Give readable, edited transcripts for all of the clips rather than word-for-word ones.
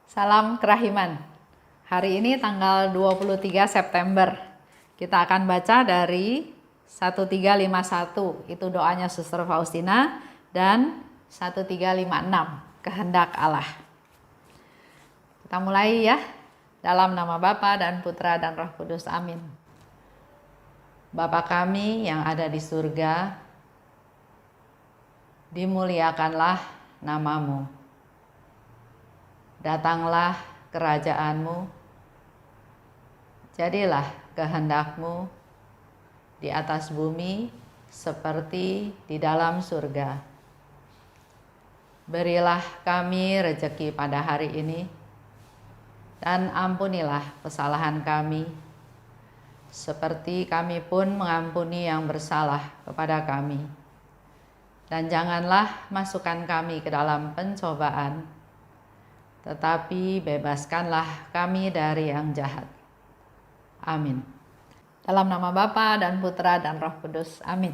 Salam kerahiman. Hari ini tanggal 23 September. Kita akan baca dari 1351, itu doanya Suster Faustina, dan 1356, kehendak Allah. Kita mulai ya, dalam nama Bapa dan Putra dan Roh Kudus. Amin. Bapa kami yang ada di surga, dimuliakanlah namamu. Datanglah kerajaanmu, jadilah kehendakmu di atas bumi seperti di dalam surga. Berilah kami rejeki pada hari ini, dan ampunilah kesalahan kami, seperti kami pun mengampuni yang bersalah kepada kami. Dan janganlah masukkan kami ke dalam pencobaan, tetapi bebaskanlah kami dari yang jahat. Amin. Dalam nama Bapa dan Putra dan Roh Kudus. Amin.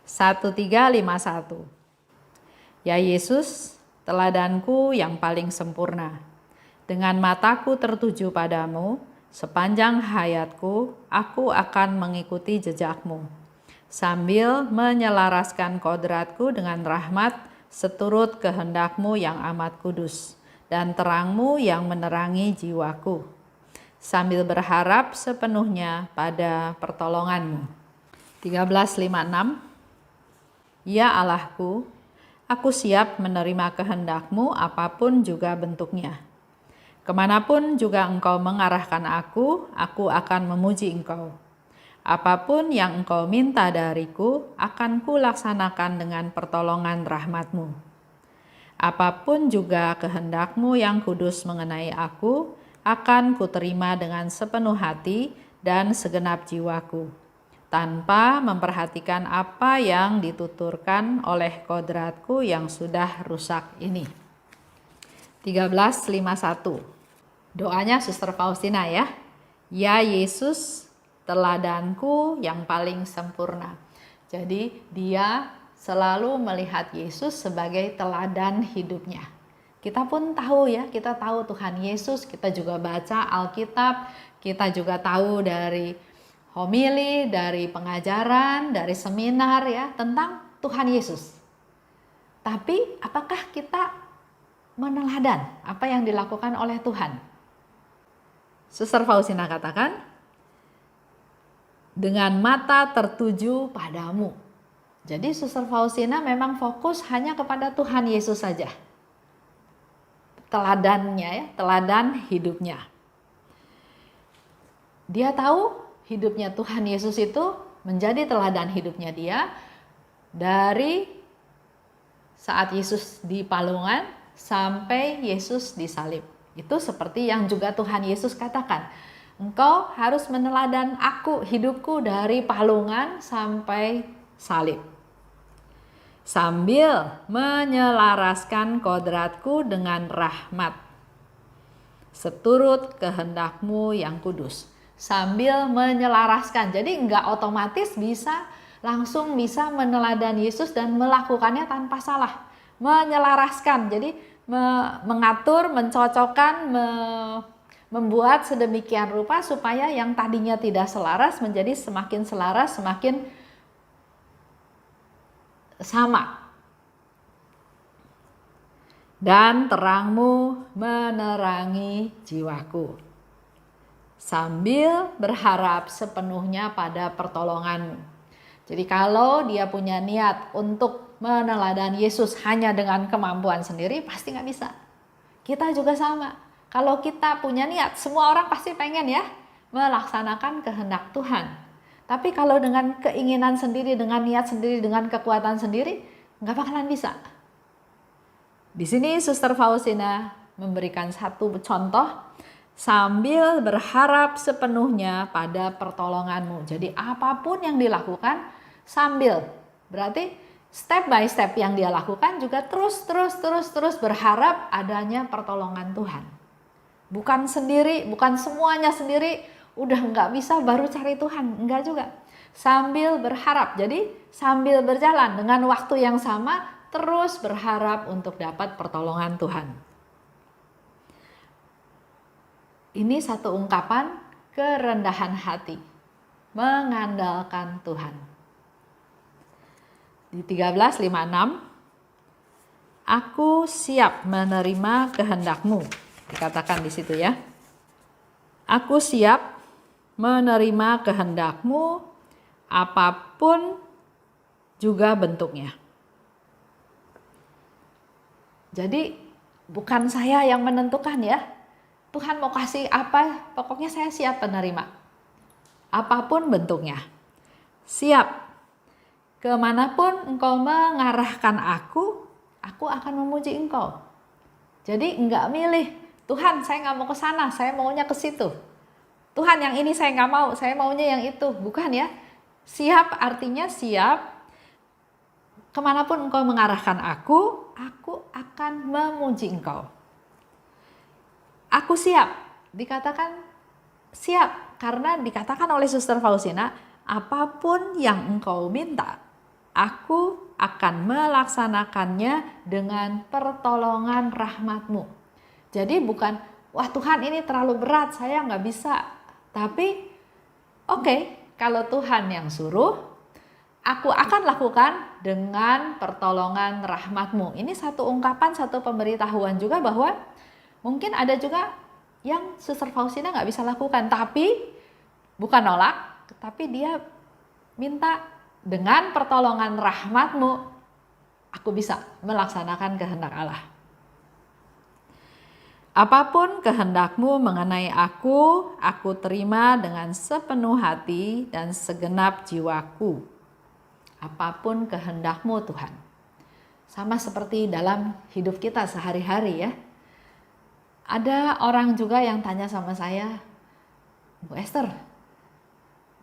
1351. Ya Yesus, teladanku yang paling sempurna. Dengan mataku tertuju padamu, sepanjang hayatku aku akan mengikuti jejakmu, sambil menyelaraskan kodratku dengan rahmat seturut kehendakmu yang amat kudus, dan terangmu yang menerangi jiwaku, sambil berharap sepenuhnya pada pertolonganmu. 1356. Ya Allahku, aku siap menerima kehendakmu apapun juga bentuknya. Kemanapun juga engkau mengarahkan aku akan memuji engkau. Apapun yang engkau minta dariku akan kulaksanakan dengan pertolongan rahmatmu. Apapun juga kehendakmu yang kudus mengenai aku, akan kuterima dengan sepenuh hati dan segenap jiwaku, tanpa memperhatikan apa yang dituturkan oleh kodratku yang sudah rusak ini. 1351. Doanya Suster Faustina ya. Ya Yesus, teladanku yang paling sempurna. Jadi dia selalu melihat Yesus sebagai teladan hidupnya. Kita pun tahu ya, kita tahu Tuhan Yesus, kita juga baca Alkitab, kita juga tahu dari homili, dari pengajaran, dari seminar ya tentang Tuhan Yesus. Tapi apakah kita meneladan apa yang dilakukan oleh Tuhan? Suster Faustina katakan, dengan mata tertuju padamu. Jadi Suster Faustina memang fokus hanya kepada Tuhan Yesus saja. Teladannya ya, teladan hidupnya. Dia tahu hidupnya Tuhan Yesus itu menjadi teladan hidupnya dia dari saat Yesus di palungan sampai Yesus disalib. Itu seperti yang juga Tuhan Yesus katakan. Engkau harus meneladan aku, hidupku dari palungan sampai salib, sambil menyelaraskan kodratku dengan rahmat seturut kehendakmu yang kudus. Sambil menyelaraskan, jadi enggak otomatis langsung bisa meneladan Yesus dan melakukannya tanpa salah. Menyelaraskan, jadi mengatur, mencocokkan, membuat sedemikian rupa supaya yang tadinya tidak selaras menjadi semakin selaras, semakin sama. Dan terangmu menerangi jiwaku, sambil berharap sepenuhnya pada pertolonganmu. Jadi kalau dia punya niat untuk meneladan Yesus hanya dengan kemampuan sendiri, pasti nggak bisa. Kita juga sama. Kalau kita punya niat, semua orang pasti pengen ya melaksanakan kehendak Tuhan. Tapi kalau dengan keinginan sendiri, dengan niat sendiri, dengan kekuatan sendiri, nggak bakalan bisa. Di sini Suster Faustina memberikan satu contoh, sambil berharap sepenuhnya pada pertolonganmu. Jadi apapun yang dilakukan sambil, berarti step by step yang dia lakukan juga terus berharap adanya pertolongan Tuhan. Bukan sendiri, bukan semuanya sendiri, udah nggak bisa baru cari Tuhan, enggak juga. Sambil berharap, jadi sambil berjalan dengan waktu yang sama terus berharap untuk dapat pertolongan Tuhan. Ini satu ungkapan kerendahan hati, mengandalkan Tuhan. Di 13:56, aku siap menerima kehendak-Mu. Dikatakan di situ ya. Aku siap menerima kehendak-Mu, apapun juga bentuknya. Jadi bukan saya yang menentukan ya. Tuhan mau kasih apa, pokoknya saya siap menerima. Apapun bentuknya. Siap. Kemanapun Engkau mengarahkan aku akan memuji Engkau. Jadi enggak milih, Tuhan saya nggak mau ke sana, saya maunya ke situ. Tuhan yang ini saya nggak mau, saya maunya yang itu. Bukan ya. Siap artinya siap. Kemanapun Engkau mengarahkan aku akan memuji Engkau. Aku siap, dikatakan siap karena dikatakan oleh Suster Faustina, apapun yang Engkau minta, aku akan melaksanakannya dengan pertolongan rahmat-Mu. Jadi bukan, wah Tuhan ini terlalu berat, saya nggak bisa. Tapi oke, kalau Tuhan yang suruh, aku akan lakukan dengan pertolongan rahmat-Mu. Ini satu ungkapan, satu pemberitahuan juga bahwa mungkin ada juga yang Suster Faustina nggak bisa lakukan, tapi bukan nolak, tapi dia minta dengan pertolongan rahmat-Mu, aku bisa melaksanakan kehendak Allah. Apapun kehendak-Mu mengenai aku terima dengan sepenuh hati dan segenap jiwaku. Apapun kehendak-Mu Tuhan. Sama seperti dalam hidup kita sehari-hari ya. Ada orang juga yang tanya sama saya, Bu Esther,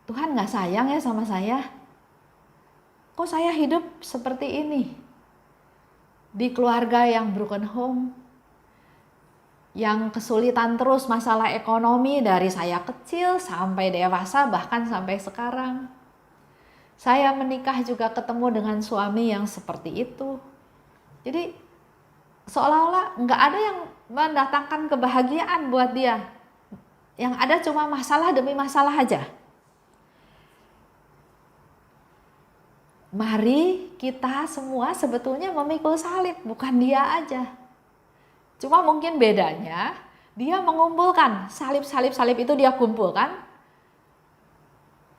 Tuhan gak sayang ya sama saya? Kok saya hidup seperti ini? Di keluarga yang broken home, yang kesulitan terus masalah ekonomi dari saya kecil sampai dewasa bahkan sampai sekarang. Saya menikah juga ketemu dengan suami yang seperti itu. Jadi seolah-olah gak ada yang mendatangkan kebahagiaan buat dia. Yang ada cuma masalah demi masalah aja. Mari kita semua sebetulnya memikul salib, bukan dia aja. Cuma mungkin bedanya, dia mengumpulkan salib itu dia kumpulkan.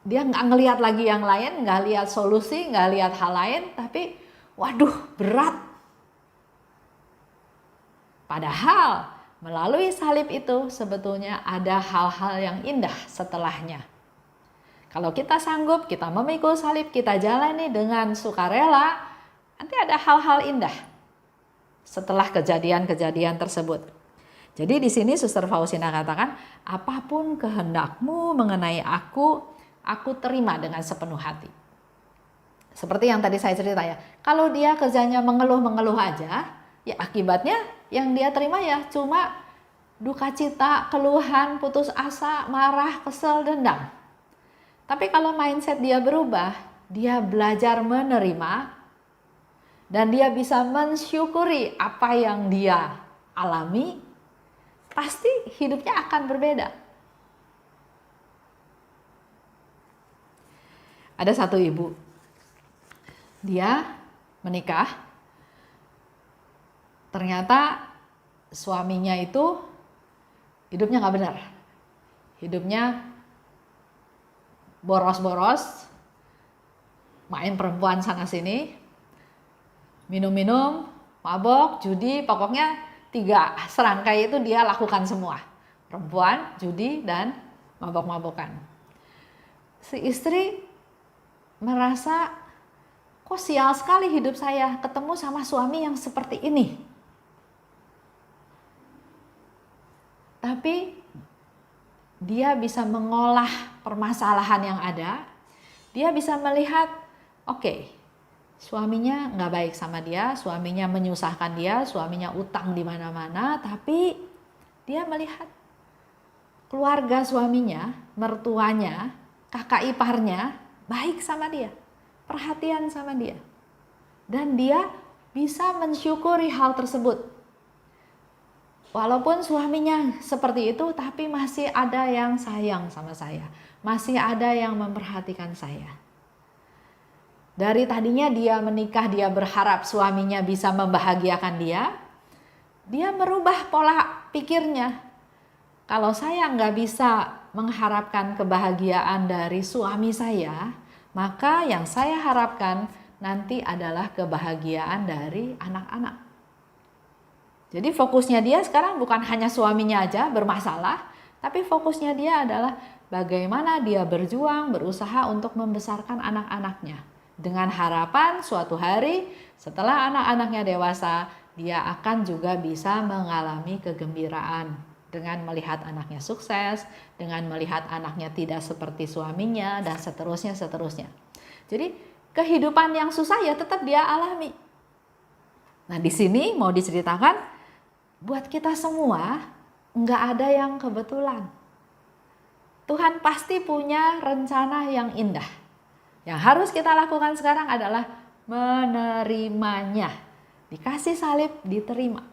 Dia nggak ngelihat lagi yang lain, nggak lihat solusi, nggak lihat hal lain, tapi waduh berat. Padahal melalui salib itu sebetulnya ada hal-hal yang indah setelahnya. Kalau kita sanggup, kita memikul salib, kita jalani dengan sukarela, nanti ada hal-hal indah setelah kejadian-kejadian tersebut. Jadi di sini Suster Faustina katakan, apapun kehendak-Mu mengenai aku terima dengan sepenuh hati. Seperti yang tadi saya cerita ya, kalau dia kerjanya mengeluh-mengeluh aja, ya akibatnya yang dia terima ya cuma duka cita, keluhan, putus asa, marah, kesel, dendam. Tapi kalau mindset dia berubah, dia belajar menerima dan dia bisa mensyukuri apa yang dia alami, pasti hidupnya akan berbeda. Ada satu ibu, dia menikah, ternyata suaminya itu hidupnya nggak benar, hidupnya boros-boros, main perempuan sana sini, minum-minum, mabok, judi, pokoknya 3 serangkai itu dia lakukan semua. Perempuan, judi, dan mabok-mabokan. Si istri merasa, kok sial sekali hidup saya ketemu sama suami yang seperti ini. Tapi dia bisa mengolah permasalahan yang ada. Dia bisa melihat, oke, suaminya nggak baik sama dia, suaminya menyusahkan dia, suaminya utang di mana-mana, tapi dia melihat keluarga suaminya, mertuanya, kakak iparnya baik sama dia, perhatian sama dia. Dan dia bisa mensyukuri hal tersebut. walaupun suaminya seperti itu, tapi masih ada yang sayang sama saya. Masih ada yang memperhatikan saya. Dari tadinya dia menikah, dia berharap suaminya bisa membahagiakan dia merubah pola pikirnya. Kalau saya nggak bisa mengharapkan kebahagiaan dari suami saya, maka yang saya harapkan nanti adalah kebahagiaan dari anak-anak. Jadi fokusnya dia sekarang bukan hanya suaminya aja bermasalah, tapi fokusnya dia adalah bagaimana dia berjuang, berusaha untuk membesarkan anak-anaknya. Dengan harapan suatu hari setelah anak-anaknya dewasa, dia akan juga bisa mengalami kegembiraan dengan melihat anaknya sukses, dengan melihat anaknya tidak seperti suaminya, dan seterusnya. Jadi kehidupan yang susah ya tetap dia alami. Nah di sini mau diceritakan, buat kita semua nggak ada yang kebetulan. Tuhan pasti punya rencana yang indah. Yang harus kita lakukan sekarang adalah menerimanya. Dikasih salib, diterima.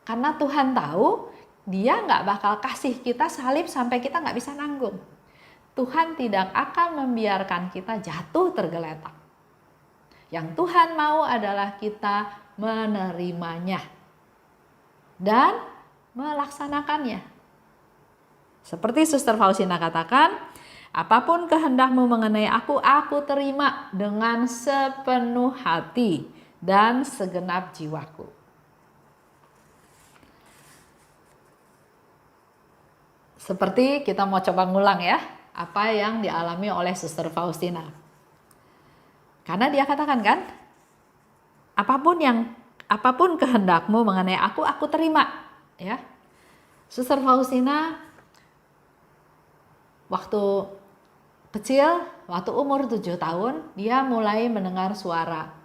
Karena Tuhan tahu dia nggak bakal kasih kita salib sampai kita nggak bisa nanggung. Tuhan tidak akan membiarkan kita jatuh tergeletak. Yang Tuhan mau adalah kita menerimanya dan melaksanakannya. Seperti Suster Faustina katakan, apapun kehendakmu mengenai aku terima dengan sepenuh hati dan segenap jiwaku. Seperti kita mau coba ngulang ya, apa yang dialami oleh Suster Faustina. Karena dia katakan kan, apapun kehendakmu mengenai aku terima, ya. Suster Faustina waktu kecil, waktu umur 7 tahun, dia mulai mendengar suara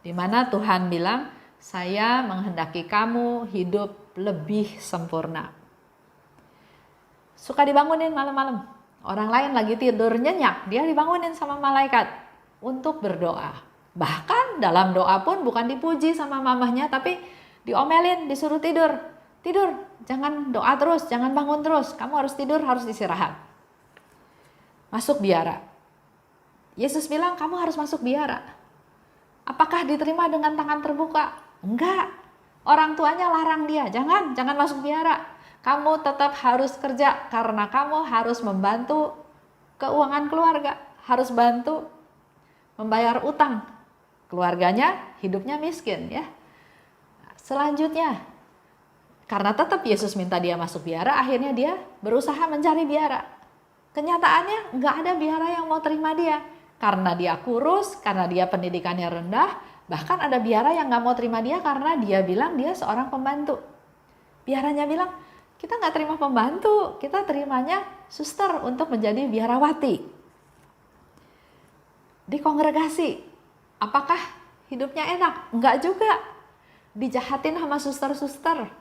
di mana Tuhan bilang, saya menghendaki kamu hidup lebih sempurna. Suka dibangunin malam-malam. Orang lain lagi tidur nyenyak, dia dibangunin sama malaikat untuk berdoa. Bahkan dalam doa pun bukan dipuji sama mamahnya, tapi diomelin, disuruh tidur. Tidur, jangan doa terus, jangan bangun terus. Kamu harus tidur, harus istirahat. Masuk biara. Yesus bilang kamu harus masuk biara. Apakah diterima dengan tangan terbuka? Enggak. Orang tuanya larang dia, jangan masuk biara. Kamu tetap harus kerja karena kamu harus membantu keuangan keluarga, harus bantu membayar utang. Keluarganya hidupnya miskin ya. Selanjutnya, karena tetap Yesus minta dia masuk biara, akhirnya dia berusaha mencari biara. Kenyataannya nggak ada biara yang mau terima dia. Karena dia kurus, karena dia pendidikannya rendah, bahkan ada biara yang nggak mau terima dia karena dia bilang dia seorang pembantu. Biaranya bilang, kita nggak terima pembantu, kita terimanya suster untuk menjadi biarawati. Di kongregasi, apakah hidupnya enak? Enggak juga. Dijahatin sama suster-suster.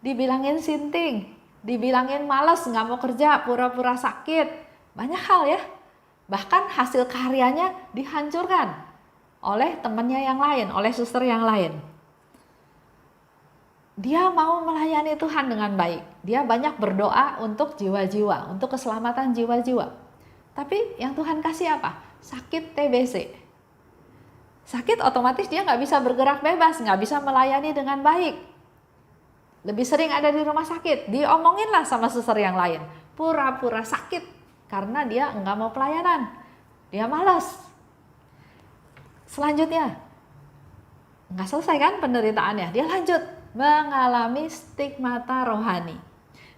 Dibilangin sinting, dibilangin malas, nggak mau kerja, pura-pura sakit. Banyak hal ya. Bahkan hasil karyanya dihancurkan oleh temannya yang lain, oleh suster yang lain. Dia mau melayani Tuhan dengan baik. Dia banyak berdoa untuk jiwa-jiwa, untuk keselamatan jiwa-jiwa. Tapi yang Tuhan kasih apa? Sakit TBC. Sakit otomatis dia nggak bisa bergerak bebas, nggak bisa melayani dengan baik. Lebih sering ada di rumah sakit. Diomonginlah sama suster yang lain. Pura-pura sakit karena dia nggak mau pelayanan. Dia malas. Selanjutnya, nggak selesai kan penderitaannya. Dia lanjut mengalami stigmata rohani.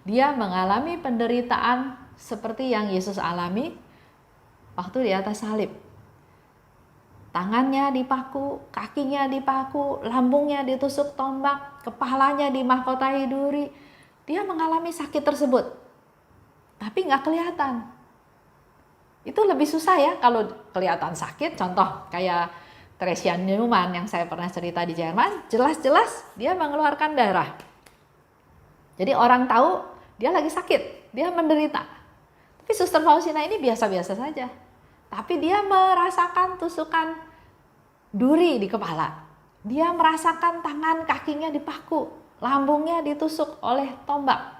Dia mengalami penderitaan seperti yang Yesus alami waktu di atas salib. Tangannya dipaku, kakinya dipaku, lambungnya ditusuk tombak, kepalanya dimahkotai duri. Dia mengalami sakit tersebut, tapi nggak kelihatan. Itu lebih susah ya kalau kelihatan sakit. Contoh kayak Teresa Neumann yang saya pernah cerita di Jerman, jelas-jelas dia mengeluarkan darah. Jadi orang tahu dia lagi sakit, dia menderita. Tapi Suster Faustina ini biasa-biasa saja. Tapi dia merasakan tusukan duri di kepala. Dia merasakan tangan kakinya dipaku. lambungnya ditusuk oleh tombak.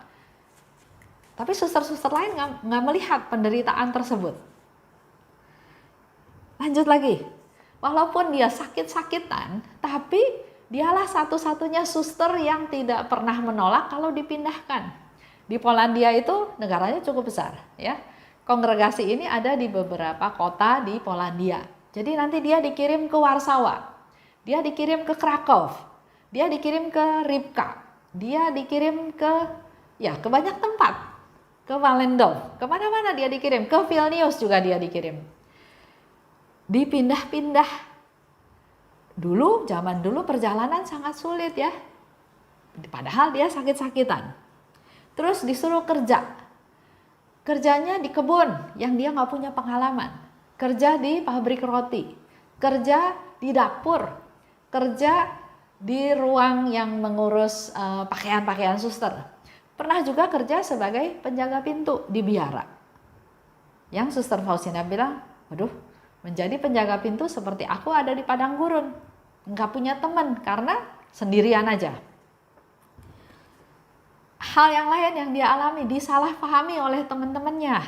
Tapi suster-suster lain nggak melihat penderitaan tersebut. Lanjut lagi, walaupun dia sakit-sakitan, tapi dialah satu-satunya suster yang tidak pernah menolak kalau dipindahkan. Di Polandia itu negaranya cukup besar, ya. Kongregasi ini ada di beberapa kota di Polandia. Jadi nanti dia dikirim ke Warsawa, dia dikirim ke Krakow, dia dikirim ke Rybka, dia dikirim ke banyak tempat, ke Walendorf, kemana-mana dia dikirim, ke Vilnius juga dia dikirim. Dipindah-pindah. Zaman dulu perjalanan sangat sulit ya. Padahal dia sakit-sakitan. Terus disuruh kerja. Kerjanya di kebun yang dia nggak punya pengalaman. Kerja di pabrik roti. Kerja di dapur. Kerja di ruang yang mengurus pakaian-pakaian suster. Pernah juga kerja sebagai penjaga pintu di biara. Yang Suster Faustina bilang, waduh, menjadi penjaga pintu seperti aku ada di padang gurun. Nggak punya teman karena sendirian aja. Hal yang lain yang dia alami disalahpahami oleh teman-temannya.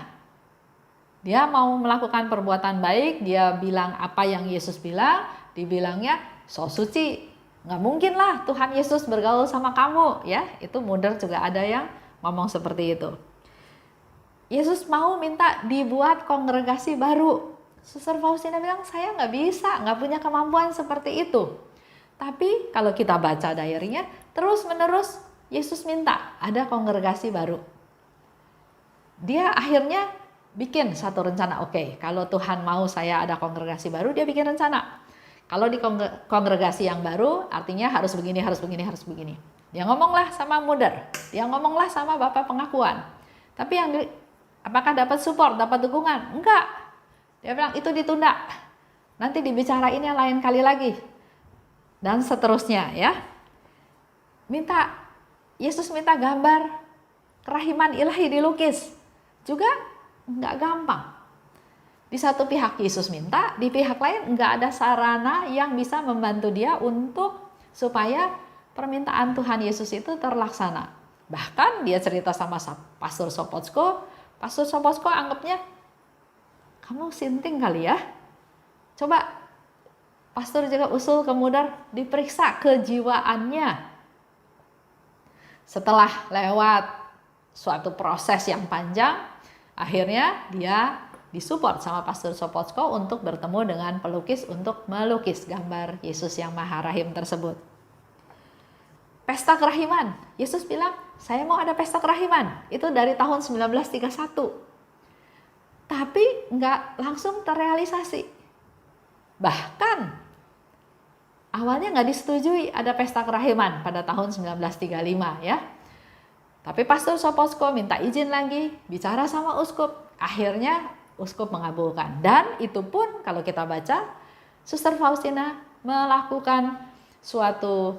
Dia mau melakukan perbuatan baik, dia bilang apa yang Yesus bilang, dibilangnya so suci. Nggak mungkin lah Tuhan Yesus bergaul sama kamu, ya. Itu mudah juga ada yang ngomong seperti itu. Yesus mau minta dibuat kongregasi baru. Suster Faustina bilang, saya nggak bisa, nggak punya kemampuan seperti itu. Tapi kalau kita baca diary-nya, terus-menerus Yesus minta ada kongregasi baru. Dia akhirnya bikin satu rencana, oke, kalau Tuhan mau saya ada kongregasi baru, dia bikin rencana. Kalau di kongregasi yang baru, artinya harus begini, harus begini, harus begini. Dia ngomonglah sama muder, dia ngomonglah sama bapak pengakuan. Tapi yang apakah dapat support, dapat dukungan? Enggak. Dia bilang itu ditunda, nanti dibicarainnya lain kali lagi, dan seterusnya ya. Yesus minta gambar kerahiman ilahi dilukis, juga nggak gampang. Di satu pihak Yesus minta, di pihak lain nggak ada sarana yang bisa membantu dia untuk supaya permintaan Tuhan Yesus itu terlaksana. Bahkan dia cerita sama Pastor Sopocko, Pastor Sopocko anggapnya, kamu sinting kali ya. Coba pastor juga usul ke muder diperiksa kejiwaannya. Setelah lewat suatu proses yang panjang, akhirnya dia disupport sama Pastor Sopocko untuk bertemu dengan pelukis untuk melukis gambar Yesus yang Maha Rahim tersebut. Pesta kerahiman. Yesus bilang, saya mau ada pesta kerahiman. Itu dari tahun 1931. Tapi nggak langsung terrealisasi. Bahkan awalnya nggak disetujui ada pesta kerahiman pada tahun 1935 ya. Tapi Pastor Sopocko minta izin lagi, bicara sama uskup. Akhirnya uskup mengabulkan. Dan itu pun kalau kita baca, Suster Faustina melakukan suatu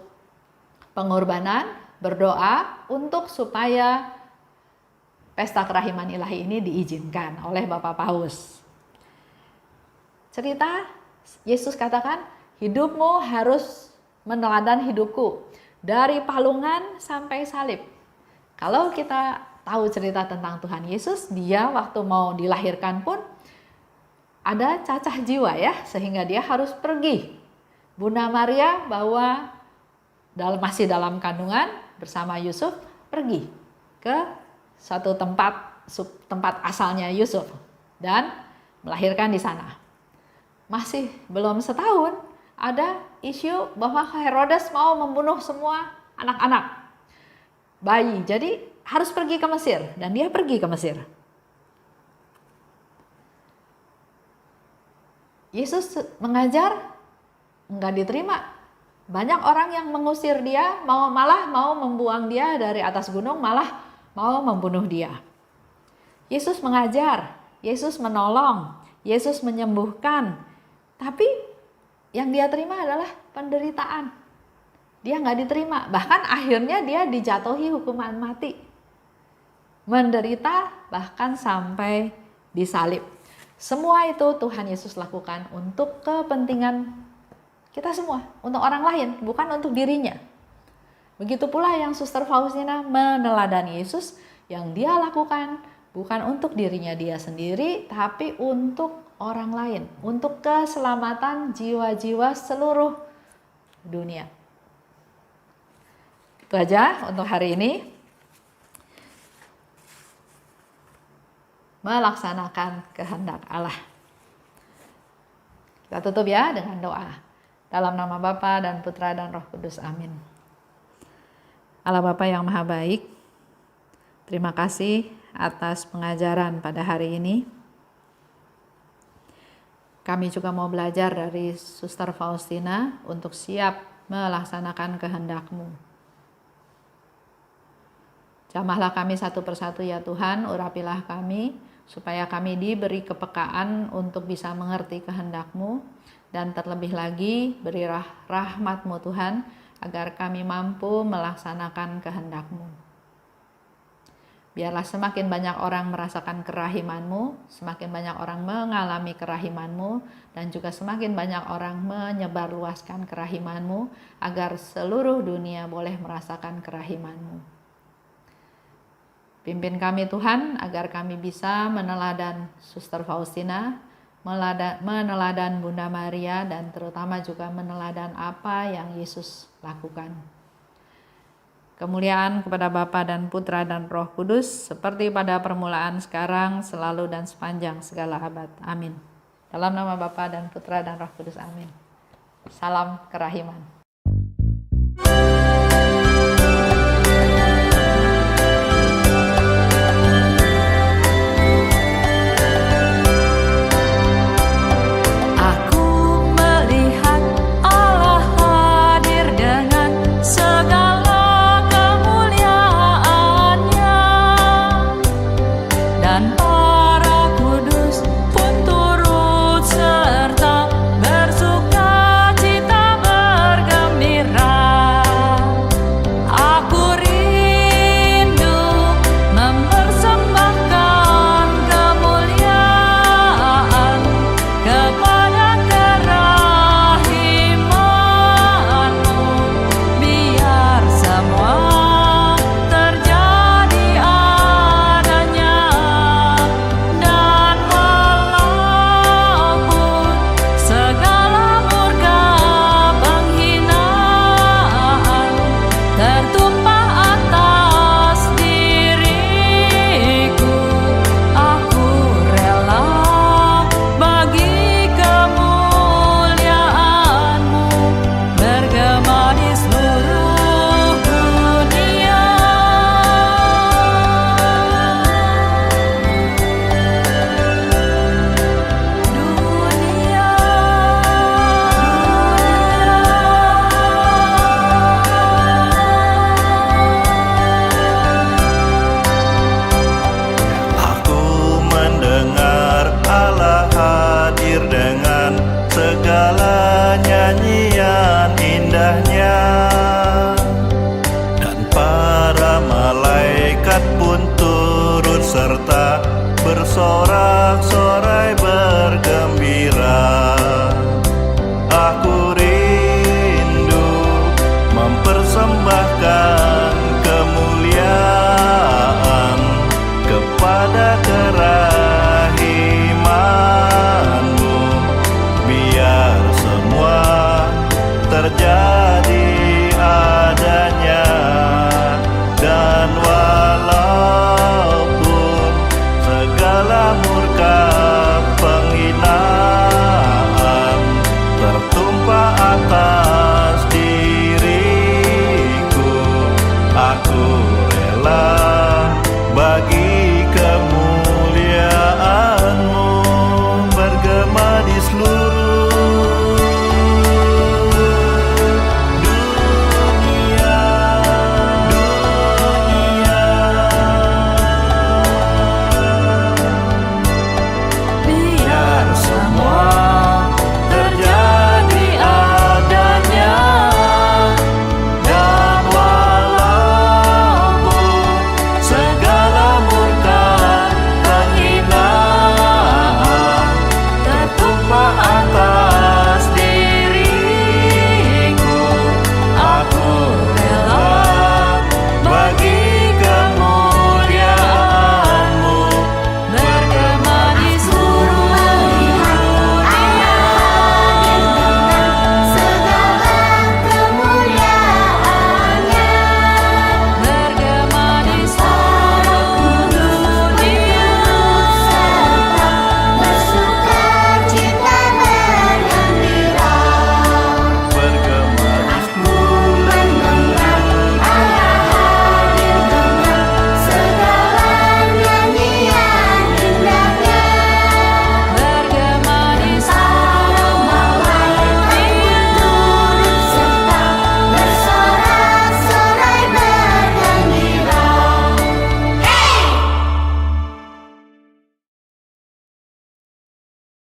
pengorbanan, berdoa untuk supaya pesta kerahiman ilahi ini diizinkan oleh Bapak Paus. Cerita Yesus katakan, hidupmu harus meneladan hidupku dari palungan sampai salib. Kalau kita tahu cerita tentang Tuhan Yesus, dia waktu mau dilahirkan pun ada cacah jiwa ya, sehingga dia harus pergi. Bunda Maria masih dalam kandungan bersama Yusuf pergi ke satu tempat asalnya Yusuf dan melahirkan di sana. Masih belum setahun ada isu bahwa Herodes mau membunuh semua anak-anak bayi. Jadi harus pergi ke Mesir dan dia pergi ke Mesir. Yesus mengajar enggak diterima. Banyak orang yang mengusir dia, malah mau membuang dia dari atas gunung, malah mau membunuh dia. Yesus mengajar, Yesus menolong, Yesus menyembuhkan. Tapi yang dia terima adalah penderitaan. Dia nggak diterima, bahkan akhirnya dia dijatuhi hukuman mati. Menderita bahkan sampai disalib. Semua itu Tuhan Yesus lakukan untuk kepentingan kita semua, untuk orang lain, bukan untuk dirinya. Begitu pula yang Suster Faustina meneladani Yesus, yang dia lakukan bukan untuk dirinya dia sendiri, tapi untuk orang lain, untuk keselamatan jiwa-jiwa seluruh dunia. Itu aja untuk hari ini. Melaksanakan kehendak Allah. Kita tutup ya dengan doa. Dalam nama Bapa dan Putra dan Roh Kudus. Amin. Allah Bapa yang Maha Baik, terima kasih atas pengajaran pada hari ini. Kami juga mau belajar dari Suster Faustina untuk siap melaksanakan kehendak-Mu. Jamahlah kami satu persatu ya Tuhan, urapilah kami, supaya kami diberi kepekaan untuk bisa mengerti kehendak-Mu, dan terlebih lagi berilah rahmat-Mu Tuhan, agar kami mampu melaksanakan kehendak-Mu. Biarlah semakin banyak orang merasakan kerahiman-Mu, semakin banyak orang mengalami kerahiman-Mu, dan juga semakin banyak orang menyebarluaskan kerahiman-Mu, agar seluruh dunia boleh merasakan kerahiman-Mu. Pimpin kami Tuhan, agar kami bisa meneladan Suster Faustina, meneladan Bunda Maria, dan terutama juga meneladan apa yang Yesus lakukan. Kemuliaan kepada Bapa dan Putra dan Roh Kudus, seperti pada permulaan, sekarang, selalu, dan sepanjang segala abad. Amin. Dalam nama Bapa dan Putra dan Roh Kudus. Amin. Salam kerahiman. bersorak-sorai bergembira. Aku rindu mempersembahkan kemuliaan kepada kerahiman-Mu, biar semua terjadi adanya, dan walaupun segala murka penghinaan tertumpah atas diriku, aku rela bagi